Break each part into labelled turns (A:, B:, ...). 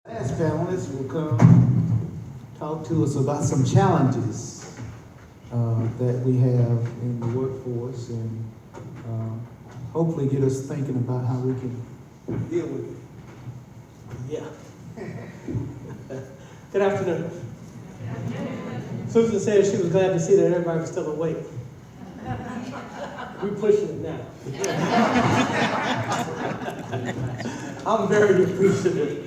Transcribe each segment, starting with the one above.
A: Last panelist will come talk to us about some challenges that we have in the workforce and hopefully get us thinking about how we can deal with it.
B: Yeah. Good afternoon. Susan said she was glad to see that everybody was still awake. We're pushing it now. I'm very appreciative.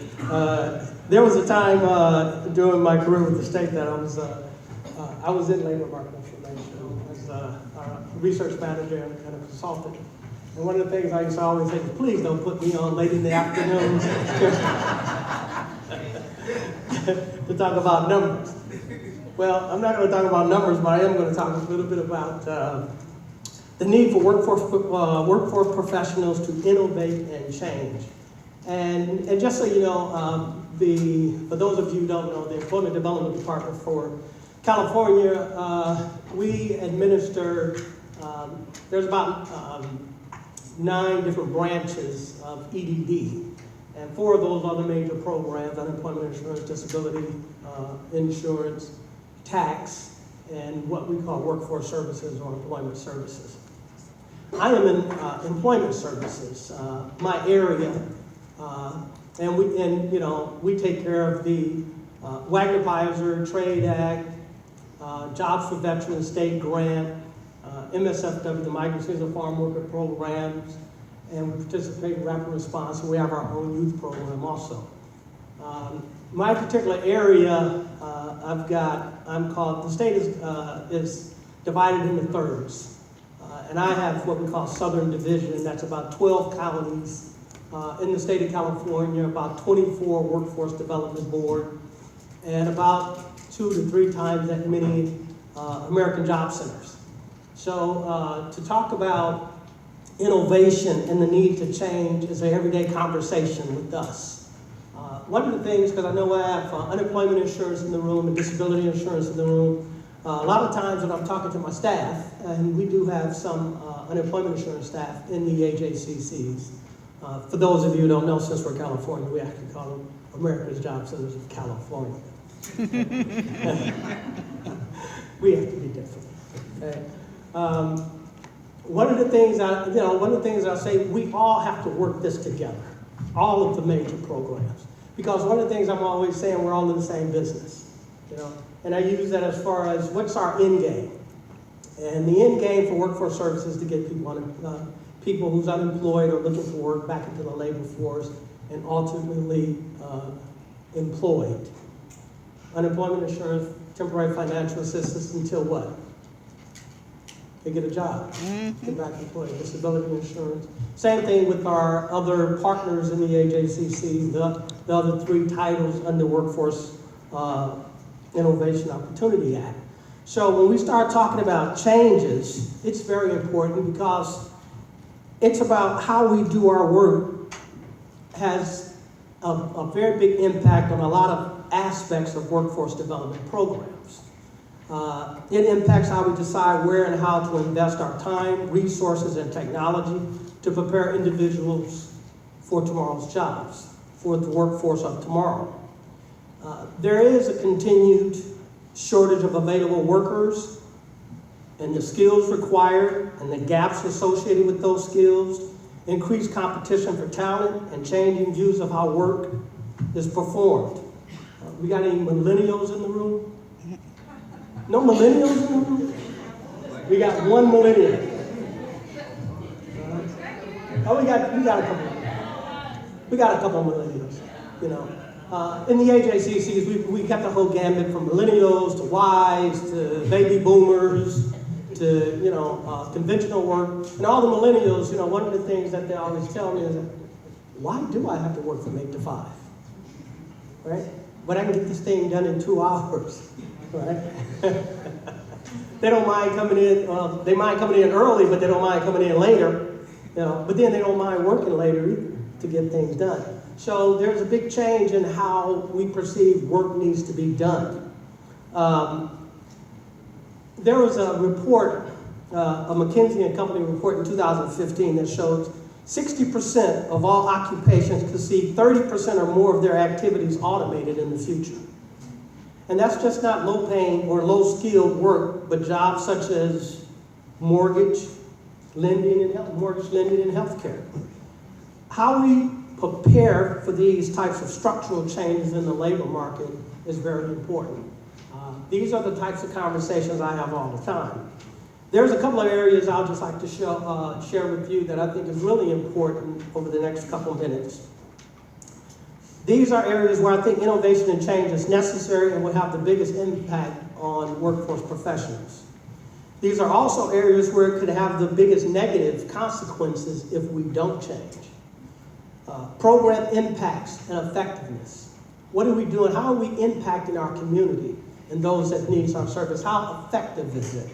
B: There was a time during my career with the state that I was in labor market information as a research manager and a consultant. And one of the things I used to always say is, please don't put me on late in the afternoons to talk about numbers. Well, I'm not going to talk about numbers, but I am going to talk a little bit about the need for workforce professionals to innovate and change. And just so you know, for those of you who don't know, the Employment Development Department for California, we administer, there's about 9 different branches of EDD. And 4 of those are the major programs: unemployment insurance, disability insurance, tax, and what we call workforce services or employment services. I am in employment services, my area, and we take care of the Wagner-Pfizer, Trade Act, Jobs for Veterans State Grant, MSFW, the Migrant Seasonal Farm Worker Programs, and we participate in rapid response, and we have our own youth program also. My particular area, the state is divided into thirds. And I have what we call Southern Division. That's about 12 counties in the state of California, about 24 Workforce Development Board, and about 2 to 3 times that many American Job Centers. So to talk about innovation and the need to change is an everyday conversation with us. One of the things, because I know I have unemployment insurance in the room and disability insurance in the room, a lot of times when I'm talking to my staff, and we do have some unemployment insurance staff in the AJCCs. For those of you who don't know, since we're California, we actually call them America's Job Centers of California. We have to be different. Okay? One of the things I say, we all have to work this together, all of the major programs. Because one of the things I'm always saying, we're all in the same business, And I use that as far as what's our end game. And the end game for workforce services is to get people who's unemployed or looking for work back into the labor force and ultimately employed. Unemployment insurance, temporary financial assistance until what? They get a job, get back employed. Disability insurance. Same thing with our other partners in the AJCC, the other 3 titles under Workforce Innovation Opportunity Act. So when we start talking about changes, it's very important because it's about how we do our work has a very big impact on a lot of aspects of workforce development programs. It impacts how we decide where and how to invest our time, resources, and technology to prepare individuals for tomorrow's jobs, for the workforce of tomorrow. There is a continued shortage of available workers, and the skills required and the gaps associated with those skills, increased competition for talent, and changing views of how work is performed. We got any millennials in the room? No millennials in the room? We got 1 millennial. Oh, we got a couple. We got a couple of millennials, In the AJCCs, we got the whole gambit from millennials to Ys to baby boomers to, conventional work. And all the millennials, one of the things that they always tell me is, why do I have to work from 8 to 5? Right? But I can get this thing done in 2 hours, right? They don't mind coming in, they mind coming in early, but they don't mind coming in later, but then they don't mind working later either to get things done. So there's a big change in how we perceive work needs to be done. There was a report, a McKinsey & Company report in 2015 that showed 60% of all occupations could see 30% or more of their activities automated in the future. And that's just not low-paying or low-skilled work, but jobs such as mortgage lending and healthcare. How we prepare for these types of structural changes in the labor market is very important. These are the types of conversations I have all the time. There's a couple of areas I'll just like to share with you that I think is really important over the next couple of minutes. These are areas where I think innovation and change is necessary and will have the biggest impact on workforce professionals. These are also areas where it could have the biggest negative consequences if we don't change. Program impacts and effectiveness. What are we doing? How are we impacting our community and those that need our service? How effective is it?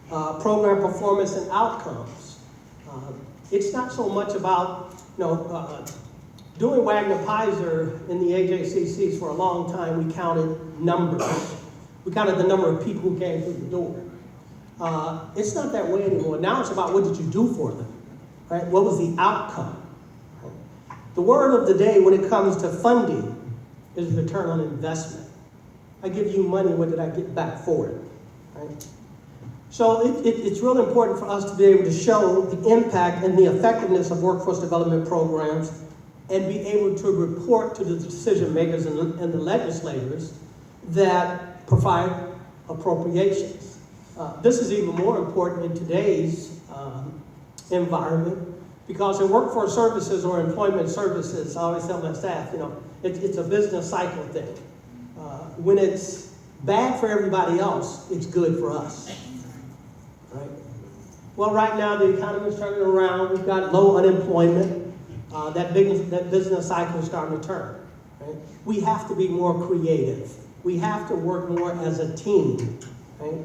B: Program performance and outcomes. It's not so much about, doing Wagner Pizer in the AJCCs for a long time. We counted numbers. We counted the number of people who came through the door. It's not that way anymore. Now it's about what did you do for them, right? What was the outcome? The word of the day when it comes to funding is return on investment. I give you money, what did I get back for it, right? So it's really important for us to be able to show the impact and the effectiveness of workforce development programs and be able to report to the decision makers and the legislators that provide appropriations. This is even more important in today's environment because in workforce services or employment services, I always tell my staff, it's a business cycle thing. When it's bad for everybody else, it's good for us. Right? Well, right now the economy is turning around. We've got low unemployment. That business cycle is starting to turn. Right? We have to be more creative. We have to work more as a team. Right?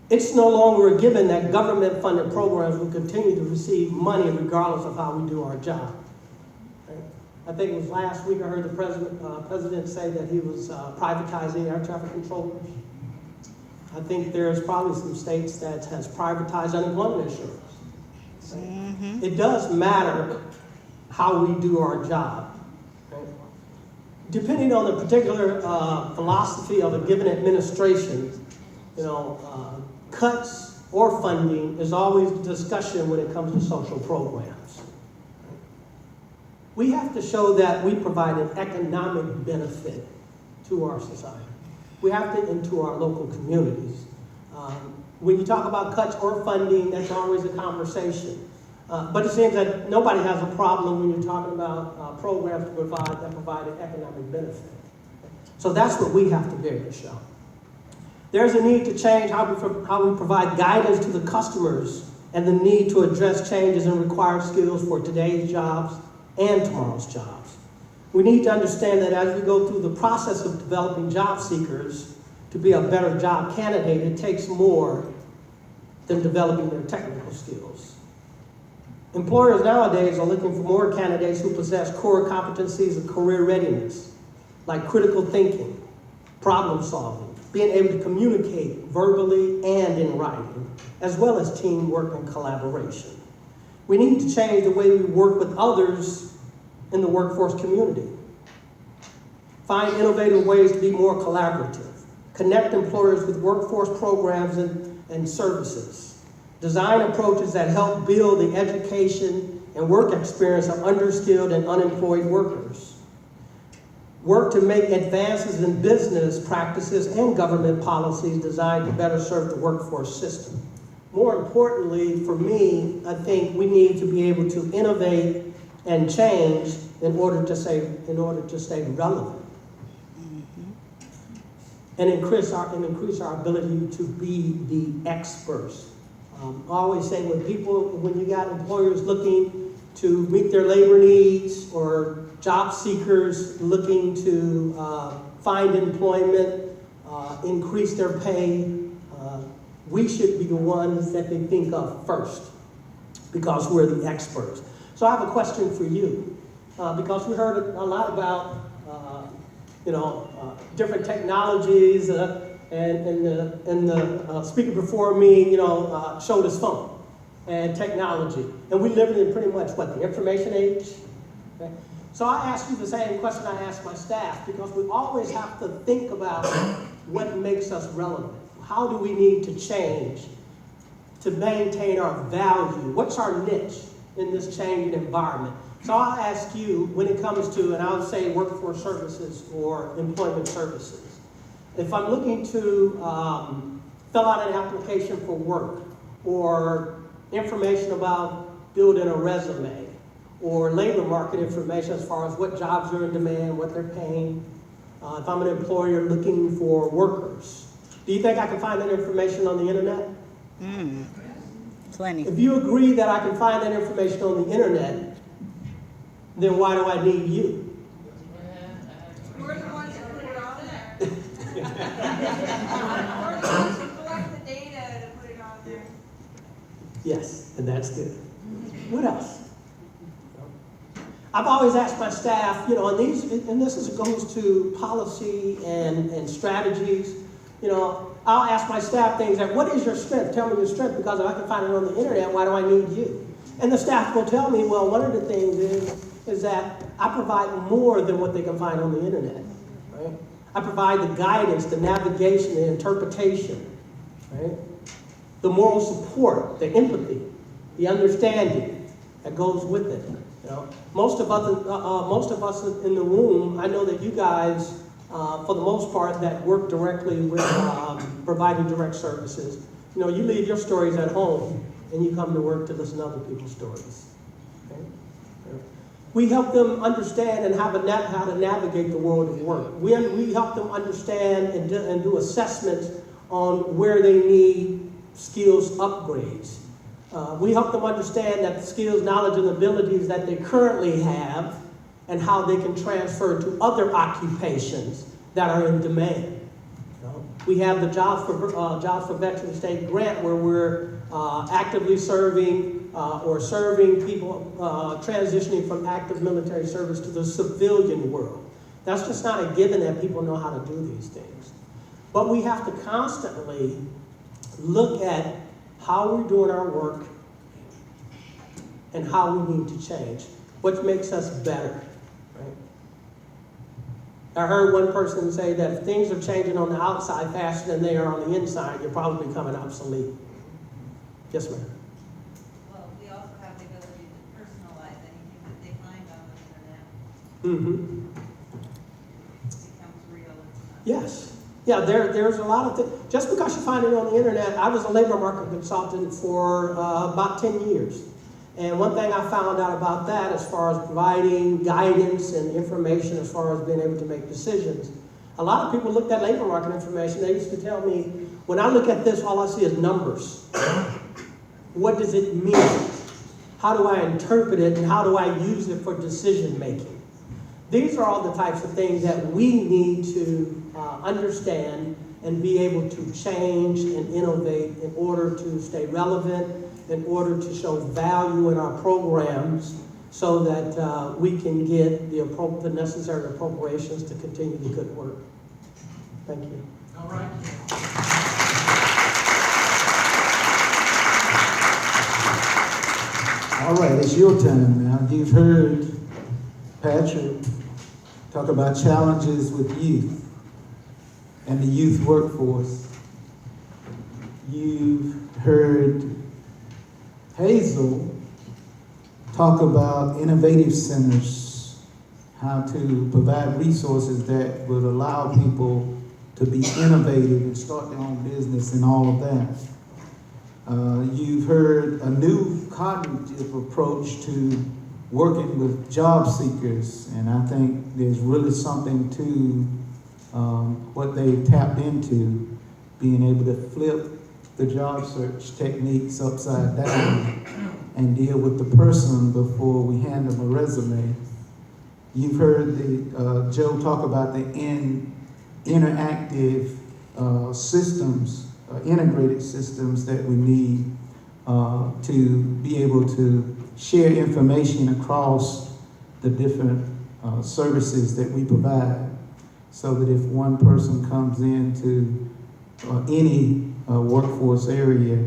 B: It's no longer a given that government-funded programs will continue to receive money regardless of how we do our job. Right? I think it was last week I heard the president say that he was privatizing air traffic controllers. I think there's probably some states that has privatized unemployment insurance. Mm-hmm. It does matter how we do our job. Right? Depending on the particular philosophy of a given administration, cuts or funding is always a discussion when it comes to social programs. We have to show that we provide an economic benefit to our society. We have to into our local communities. When you talk about cuts or funding, that's always a conversation. But it seems that nobody has a problem when you're talking about programs that provide an economic benefit. So that's what we have to be able to show. There's a need to change how we provide guidance to the customers and the need to address changes in required skills for today's jobs and tomorrow's jobs. We need to understand that as we go through the process of developing job seekers to be a better job candidate, it takes more than developing their technical skills. Employers nowadays are looking for more candidates who possess core competencies of career readiness, like critical thinking, problem solving, being able to communicate verbally and in writing, as well as teamwork and collaboration. We need to change the way we work with others in the workforce community. Find innovative ways to be more collaborative. Connect employers with workforce programs and services. Design approaches that help build the education and work experience of underskilled and unemployed workers. Work to make advances in business practices and government policies designed to better serve the workforce system. More importantly, for me, I think we need to be able to innovate and change in order to stay relevant. Mm-hmm. And increase our ability to be the experts. I always say when you got employers looking to meet their labor needs or job seekers looking to find employment, increase their pay, we should be the ones that they think of first because we're the experts. So I have a question for you because we heard a lot about different technologies and the speaker before me showed his phone. and technology. And we live in pretty much, what, the information age? Okay. So I ask you the same question I ask my staff, because we always have to think about what makes us relevant. How do we need to change to maintain our value? What's our niche in this changing environment? So I'll ask you, when it comes to, and I'll say workforce services or employment services, if I'm looking to fill out an application for work, or information about building a resume, or labor market information as far as what jobs are in demand, what they're paying, if I'm an employer looking for workers, do you think I can find that information on the internet?
C: Plenty.
B: If you agree that I can find that information on the internet, then why do I need you?
D: We're the ones that put it on there. We're the ones who collect the data to put it on there.
B: Yes, and that's good. What else? I've always asked my staff, and this goes to policy and strategies. I'll ask my staff things like, what is your strength? Tell me your strength, because if I can find it on the internet, why do I need you? And the staff will tell me, well, one of the things is that I provide more than what they can find on the internet, right? I provide the guidance, the navigation, the interpretation, right? The moral support, the empathy, the understanding that goes with it. Most of us in the room, I know that you guys, for the most part, that work directly with providing direct services, you leave your stories at home and you come to work to listen to other people's stories. Okay? We help them understand and how to navigate the world of work. We help them understand and do assessments on where they need skills upgrades. We help them understand that the skills, knowledge, and abilities that they currently have and how they can transfer to other occupations that are in demand. We have the Jobs for Veterans State grant, where we're actively serving or serving people transitioning from active military service to the civilian world. That's just not a given that people know how to do these things. But we have to constantly look at how we're doing our work and how we need to change, what makes us better, right? I heard one person say that if things are changing on the outside faster than they are on the inside, you're probably becoming obsolete. Yes, ma'am.
D: Well, we also have the ability to personalize anything that they find on the internet. It becomes real.
B: Yes. Yeah, there's a lot of things. Just because you find it on the internet, I was a labor market consultant for about 10 years. And one thing I found out about that, as far as providing guidance and information as far as being able to make decisions, a lot of people looked at labor market information. They used to tell me, when I look at this, all I see is numbers. What does it mean? How do I interpret it, and how do I use it for decision making? These are all the types of things that we need to understand and be able to change and innovate in order to stay relevant, in order to show value in our programs, so that we can get the necessary appropriations to continue the good work. Thank you.
E: All right.
A: All right, it's your time now. You've heard Patrick talk about challenges with youth and the youth workforce. You've heard Hazel talk about innovative centers, how to provide resources that would allow people to be innovative and start their own business and all of that. You've heard a new cognitive approach to working with job seekers, and I think there's really something to what they've tapped into, being able to flip the job search techniques upside down and deal with the person before we hand them a resume. You've heard Joe talk about the interactive systems, integrated systems that we need to be able to share information across the different services that we provide, so that if one person comes into any workforce area,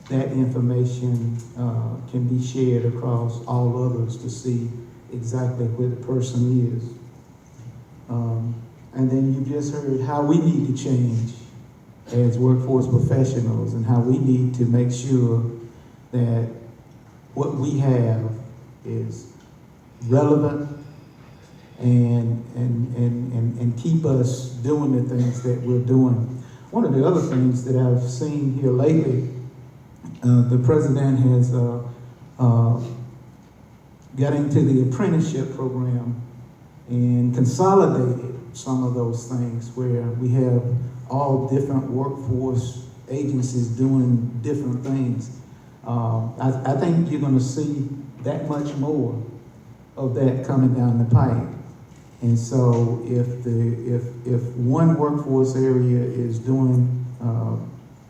A: that information can be shared across all others to see exactly where the person is. And then you just heard how we need to change as workforce professionals and how we need to make sure that what we have is relevant and keep us doing the things that we're doing. One of the other things that I've seen here lately, the president has got into the apprenticeship program and consolidated some of those things where we have all different workforce agencies doing different things. I think you're going to see that much more of that coming down the pipe. And so if one workforce area is doing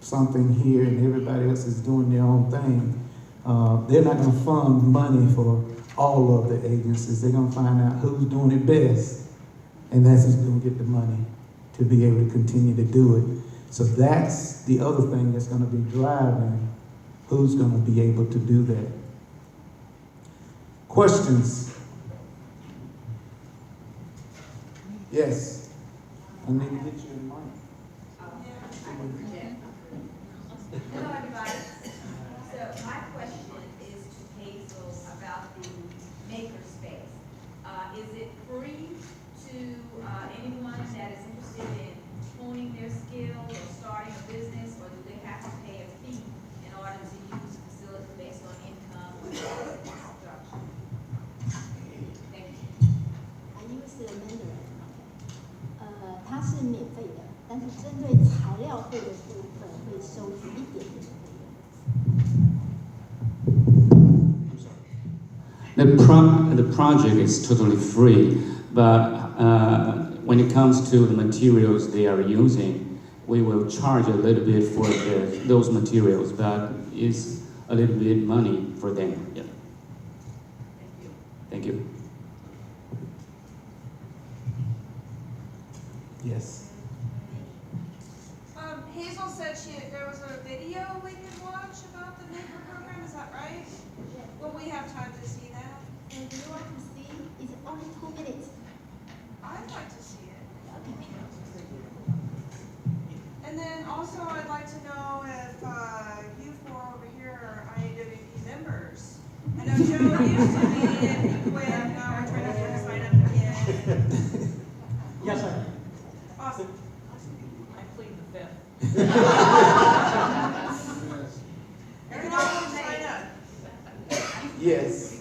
A: something here and everybody else is doing their own thing, they're not going to fund money for all of the agencies. They're going to find out who's doing it best, and that's who's going to get the money to be able to continue to do it. So that's the other thing that's going to be driving who's going to be able to do that. Questions? Yes. I need to get you in mind.
C: Hello, everybody. So my question is to Hazel about the makerspace. Is it free to anyone that is interested in honing their skills or starting a business, or do they have to pay a fee in order to use the facility based on income or structure? Thank you.
E: I use the Mandarin. 它是免费的，但是针对材料费的部分会收取一点点的费用。
F: The project is totally free, but when it comes to the materials they are using, we will charge a little bit for those materials, but it's a little bit money for them. Yeah. Thank you.
A: Yes.
G: Hazel said there was a video we could watch about the maker program. Is that right? Will we have time to see that?
E: And do you want to see? It's only 2 minutes.
G: I'd like to see it.
E: Okay.
G: And then also I'd like to know if you four over here are IAWP members. I know Joe used to be and he quit, and now we're trying to get him sign up again.
B: Yes, sir.
G: Awesome.
C: I plead the fifth.
G: You can all sign up.
A: Yes.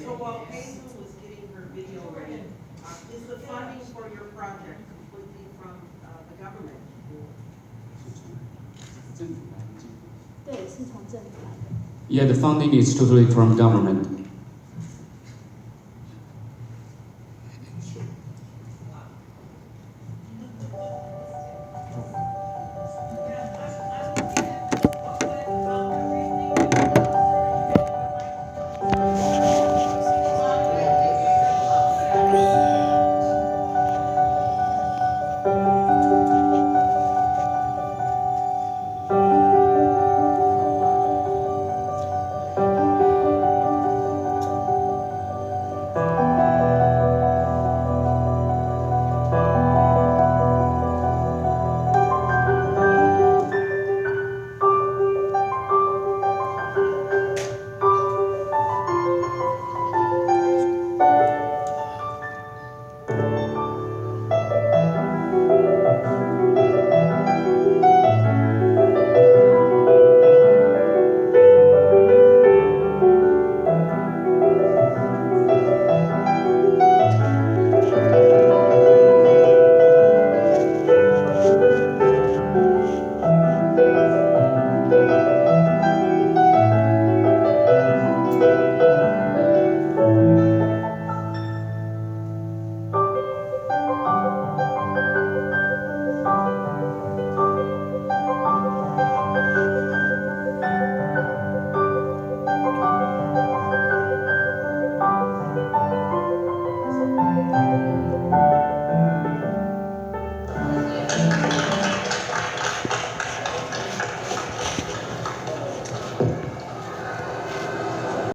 H: So while Hazel was getting her video ready, is the funding for your project completely from the government?
E: 对，是从政府来的。
F: Yeah, the funding is totally from government.